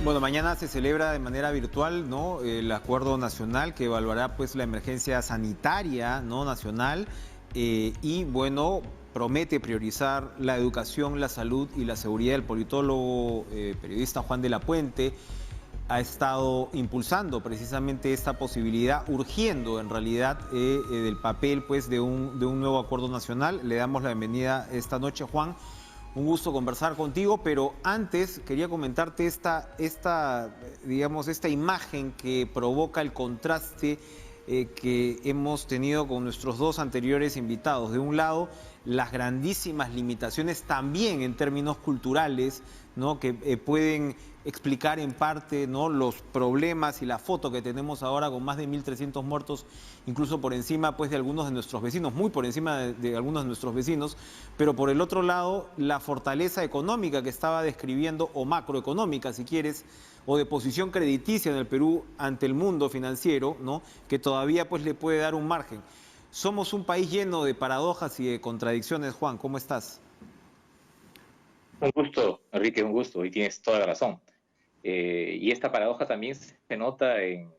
Bueno, mañana se celebra de manera virtual, ¿no? El acuerdo nacional que evaluará pues la emergencia sanitaria, ¿no? Nacional y bueno, promete priorizar la educación, la salud y la seguridad. El politólogo, periodista Juan de la Puente ha estado impulsando precisamente esta posibilidad, urgiendo en realidad del papel pues de un nuevo acuerdo nacional. Le damos la bienvenida esta noche, Juan. Un gusto conversar contigo, pero antes quería comentarte digamos, esta imagen que provoca el contraste que hemos tenido con nuestros dos anteriores invitados. De un lado, las grandísimas limitaciones también en términos culturales, ¿no? Que pueden explicar en parte, ¿no? Los problemas y la foto que tenemos ahora con más de 1.300 muertos, incluso por encima pues, de algunos de nuestros vecinos, muy por encima de algunos de nuestros vecinos, pero por el otro lado, la fortaleza económica que estaba describiendo, o macroeconómica si quieres, o de posición crediticia en el Perú ante el mundo financiero, ¿no? Que todavía pues, le puede dar un margen. Somos un país lleno de paradojas y de contradicciones. Juan, ¿cómo estás? Un gusto, Enrique, un gusto, y tienes toda la razón. Y esta paradoja también se nota en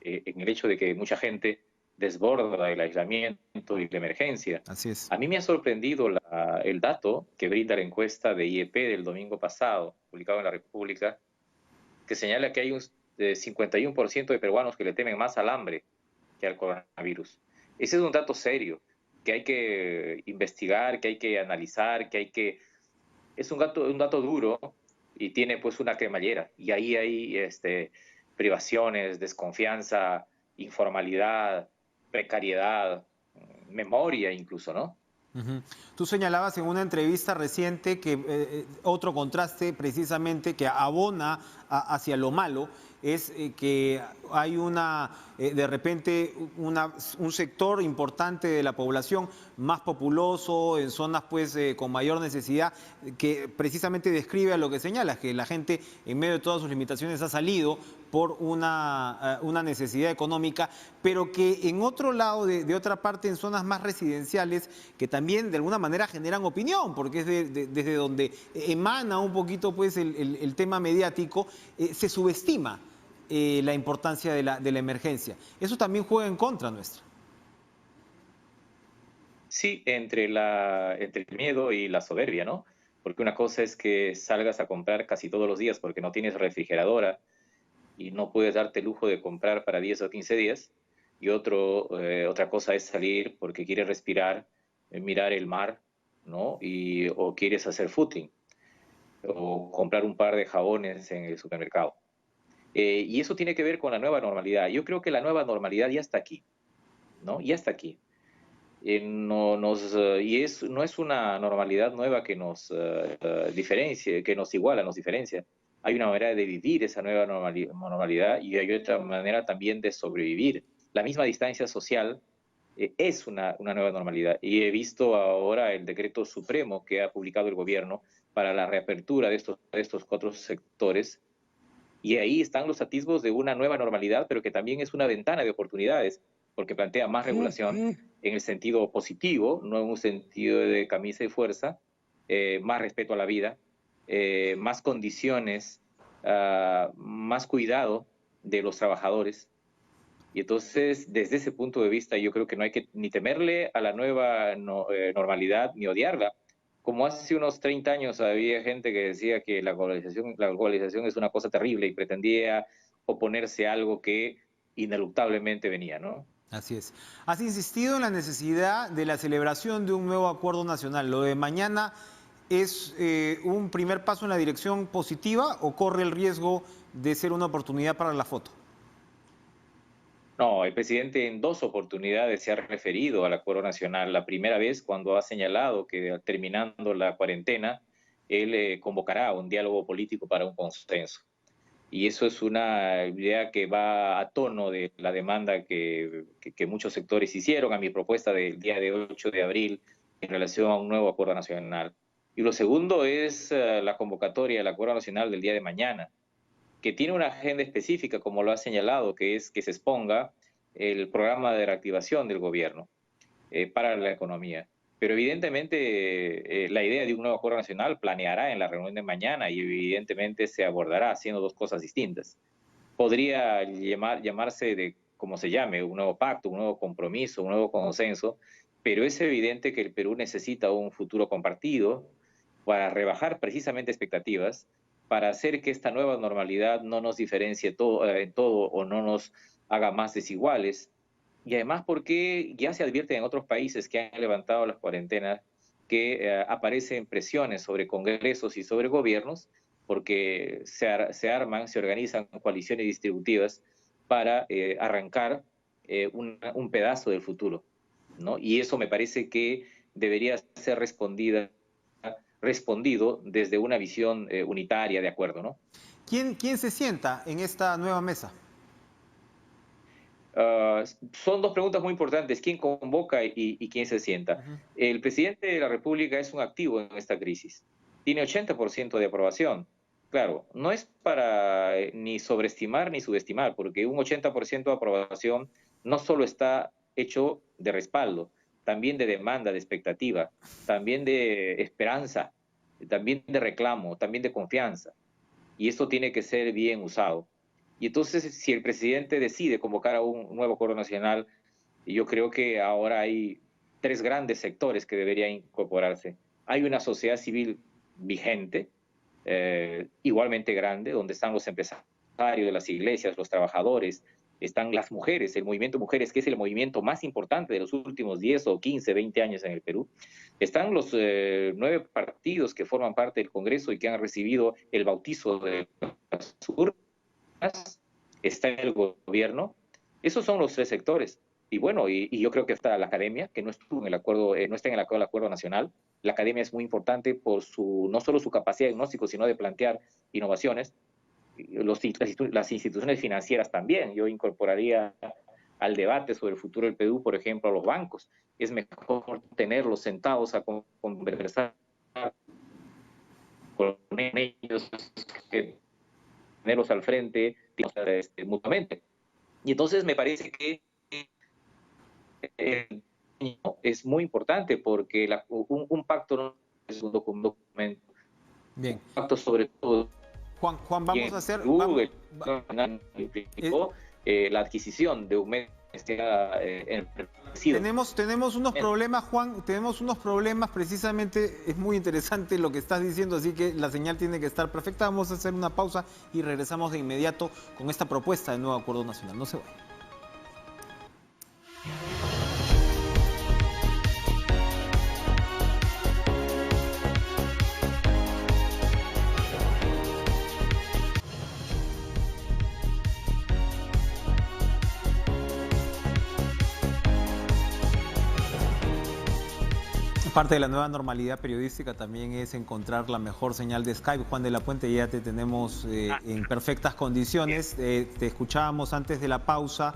el hecho de que mucha gente desborda el aislamiento y la emergencia. Así es. A mí me ha sorprendido el dato que brinda la encuesta de IEP del domingo pasado, publicado en La República, que señala que hay un 51% de peruanos que le temen más al hambre que al coronavirus. Ese es un dato serio, que hay que investigar, que hay que analizar, es un dato duro y tiene pues una cremallera. Y ahí hay privaciones, desconfianza, informalidad, precariedad, memoria incluso, ¿no? Ujú. Tú señalabas en una entrevista reciente que otro contraste precisamente que abona hacia lo malo es que hay de repente un sector importante de la población más populoso, en zonas pues con mayor necesidad, que precisamente describe a lo que señalas, que la gente en medio de todas sus limitaciones ha salido por una necesidad económica, pero que en otro lado, de otra parte, en zonas más residenciales, que también de alguna manera generan opinión, porque es desde donde emana un poquito pues el tema mediático, se subestima la importancia de la emergencia. Eso también juega en contra nuestra. Sí, entre el miedo y la soberbia, ¿no? Porque una cosa es que salgas a comprar casi todos los días porque no tienes refrigeradora y no puedes darte el lujo de comprar para 10 o 15 días. Y otra cosa es salir porque quieres respirar, mirar el mar, ¿no? O quieres hacer footing o comprar un par de jabones en el supermercado. Y eso tiene que ver con la nueva normalidad. Yo creo que la nueva normalidad ya está aquí, ¿no? Ya está aquí. No es una normalidad nueva que nos diferencie, que nos iguala, nos diferencia. Hay una manera de vivir esa nueva normalidad y hay otra manera también de sobrevivir. La misma distancia social es una nueva normalidad. Y he visto ahora el decreto supremo que ha publicado el gobierno para la reapertura de estos cuatro sectores. Y ahí están los atisbos de una nueva normalidad, pero que también es una ventana de oportunidades, porque plantea más regulación en el sentido positivo, no en un sentido de camisa y fuerza, más respeto a la vida, más condiciones, más cuidado de los trabajadores. Y entonces, desde ese punto de vista, yo creo que no hay que ni temerle a la nueva normalidad ni odiarla. Como hace unos 30 años había gente que decía que la globalización es una cosa terrible y pretendía oponerse a algo que ineluctablemente venía, ¿no? Así es. Has insistido en la necesidad de la celebración de un nuevo acuerdo nacional. ¿Lo de mañana es un primer paso en la dirección positiva o corre el riesgo de ser una oportunidad para la foto? No, el presidente en dos oportunidades se ha referido al acuerdo nacional. La primera vez cuando ha señalado que terminando la cuarentena, él convocará un diálogo político para un consenso. Y eso es una idea que va a tono de la demanda que muchos sectores hicieron a mi propuesta del día de 8 de abril en relación a un nuevo acuerdo nacional. Y lo segundo es la convocatoria del acuerdo nacional del día de mañana, que tiene una agenda específica, como lo ha señalado, que es que se exponga el programa de reactivación del gobierno para la economía. Pero evidentemente la idea de un nuevo acuerdo nacional planeará en la reunión de mañana y evidentemente se abordará haciendo dos cosas distintas. Podría llamarse de como se llame, un nuevo pacto, un nuevo compromiso, un nuevo consenso, pero es evidente que el Perú necesita un futuro compartido para rebajar precisamente expectativas, para hacer que esta nueva normalidad no nos diferencie en todo o no nos haga más desiguales. Y además porque ya se advierte en otros países que han levantado las cuarentenas que aparecen presiones sobre congresos y sobre gobiernos porque se arman, se organizan coaliciones distributivas para arrancar un pedazo del futuro, ¿no? Y eso me parece que debería ser respondido desde una visión unitaria de acuerdo, ¿no? ¿Quién se sienta en esta nueva mesa? Son dos preguntas muy importantes. ¿Quién convoca y quién se sienta? Ujú. El presidente de la República es un activo en esta crisis. Tiene 80% de aprobación. Claro, no es para ni sobreestimar ni subestimar, porque un 80% de aprobación no solo está hecho de respaldo, también de demanda, de expectativa, también de esperanza, también de reclamo, también de confianza. Y esto tiene que ser bien usado. Y entonces, si el presidente decide convocar a un nuevo acuerdo nacional, yo creo que ahora hay tres grandes sectores que deberían incorporarse. Hay una sociedad civil vigente, igualmente grande, donde están los empresarios de las iglesias, los trabajadores, están las mujeres, el movimiento Mujeres, que es el movimiento más importante de los últimos 10 o 15, 20 años en el Perú. Están los 9 partidos que forman parte del Congreso y que han recibido el bautizo de las urnas, está el gobierno. Esos son los tres sectores. Y bueno, y yo creo que está la academia, que no estuvo en el acuerdo, no está en el acuerdo nacional. La academia es muy importante por no solo su capacidad de diagnóstico, sino de plantear innovaciones. Las instituciones financieras también. Yo incorporaría al debate sobre el futuro del Perú, por ejemplo, a los bancos. Es mejor tenerlos sentados a conversar con ellos que tenerlos al frente mutuamente. Y entonces me parece que eh, es muy importante porque un pacto no es un documento, un Bien. pacto sobre todo. Juan, Y vamos a en hacer... Perú, va- eh, la adquisición de un medio en el tenemos unos problemas, Juan, tenemos unos problemas, precisamente es muy interesante lo que estás diciendo, así que la señal tiene que estar perfecta. Vamos a hacer una pausa y regresamos de inmediato con esta propuesta de nuevo acuerdo nacional. No se vayan. Parte de la nueva normalidad periodística también es encontrar la mejor señal de Skype. Juan de la Puente, ya te tenemos en perfectas condiciones. Te escuchábamos antes de la pausa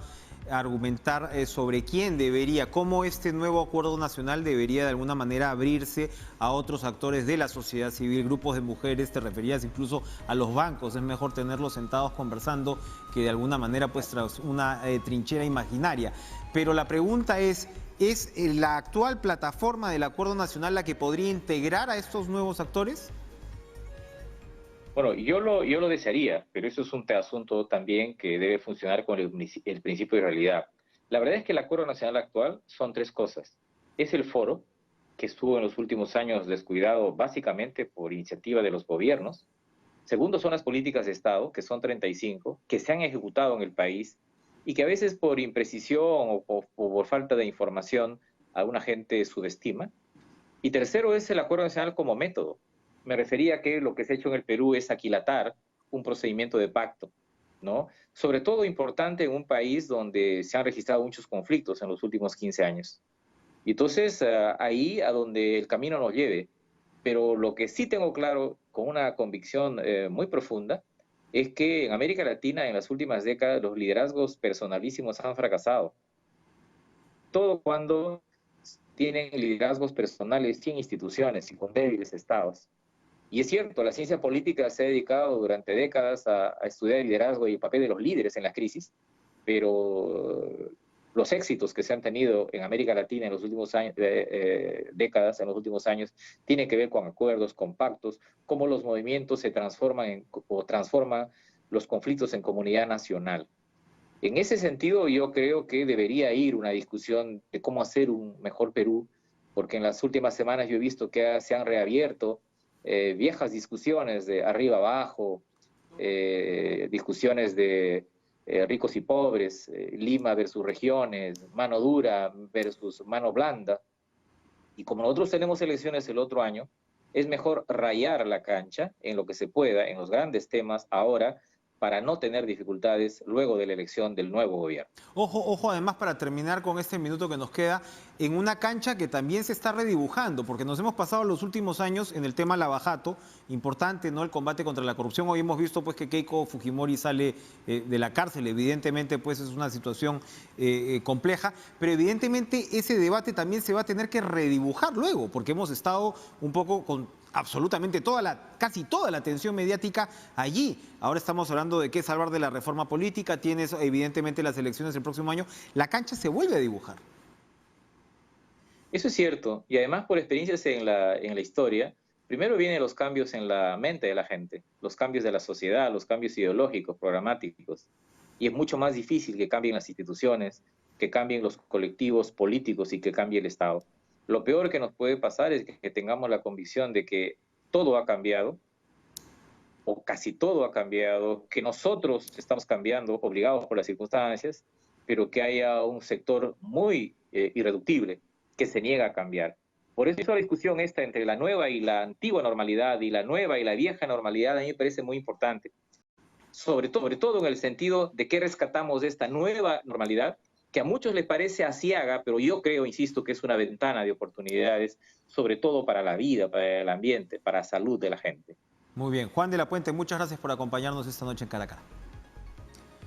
argumentar sobre quién debería, cómo este nuevo acuerdo nacional debería de alguna manera abrirse a otros actores de la sociedad civil, grupos de mujeres, te referías incluso a los bancos. Es mejor tenerlos sentados conversando que de alguna manera pues tras una trinchera imaginaria. Pero la pregunta ¿es la actual plataforma del Acuerdo Nacional la que podría integrar a estos nuevos actores? Bueno, yo lo desearía, pero eso es un asunto también que debe funcionar con el principio de realidad. La verdad es que el Acuerdo Nacional actual son tres cosas. Es el foro, que estuvo en los últimos años descuidado básicamente por iniciativa de los gobiernos. Segundo, son las políticas de Estado, que son 35, que se han ejecutado en el país y que a veces por imprecisión o por falta de información alguna gente subestima. Y tercero es el Acuerdo Nacional como método. Me refería a que lo que se ha hecho en el Perú es aquilatar un procedimiento de pacto, ¿no? Sobre todo importante en un país donde se han registrado muchos conflictos en los últimos 15 años. Y entonces, ahí a donde el camino nos lleve. Pero lo que sí tengo claro, con una convicción muy profunda, es que en América Latina en las últimas décadas los liderazgos personalísimos han fracasado. Todo cuando tienen liderazgos personales sin instituciones y con débiles estados. Y es cierto, la ciencia política se ha dedicado durante décadas a estudiar el liderazgo y el papel de los líderes en las crisis, pero los éxitos que se han tenido en América Latina en los últimos años, décadas, en los últimos años, tienen que ver con acuerdos, con pactos, cómo los movimientos se transforman o transforman los conflictos en comunidad nacional. En ese sentido, yo creo que debería ir una discusión de cómo hacer un mejor Perú, porque en las últimas semanas yo he visto que se han reabierto viejas discusiones de arriba abajo, discusiones de ricos y pobres, Lima versus regiones, mano dura versus mano blanda. Y como nosotros tenemos elecciones el otro año, es mejor rayar la cancha en lo que se pueda, en los grandes temas ahora, para no tener dificultades luego de la elección del nuevo gobierno. Ojo, ojo, además, para terminar con este minuto que nos queda, en una cancha que también se está redibujando, porque nos hemos pasado los últimos años en el tema Lavajato, importante, ¿no? El combate contra la corrupción. Hoy hemos visto pues que Keiko Fujimori sale de la cárcel, evidentemente pues es una situación compleja, pero evidentemente ese debate también se va a tener que redibujar luego, porque hemos estado un poco con absolutamente casi toda la atención mediática allí. Ahora estamos hablando de qué salvar de la reforma política, tienes evidentemente las elecciones el próximo año, la cancha se vuelve a dibujar. Eso es cierto, y además por experiencias en la historia, primero vienen los cambios en la mente de la gente, los cambios de la sociedad, los cambios ideológicos, programáticos, y es mucho más difícil que cambien las instituciones, que cambien los colectivos políticos y que cambie el Estado. Lo peor que nos puede pasar es que tengamos la convicción de que todo ha cambiado, o casi todo ha cambiado, que nosotros estamos cambiando, obligados por las circunstancias, pero que haya un sector muy irreductible que se niega a cambiar. Por eso la discusión esta entre la nueva y la antigua normalidad y la nueva y la vieja normalidad a mí me parece muy importante, sobre todo en el sentido de qué rescatamos de esta nueva normalidad, que a muchos les parece aciaga, pero yo creo, insisto, que es una ventana de oportunidades, sobre todo para la vida, para el ambiente, para la salud de la gente. Muy bien, Juan de la Puente, muchas gracias por acompañarnos esta noche en Cara a Cara.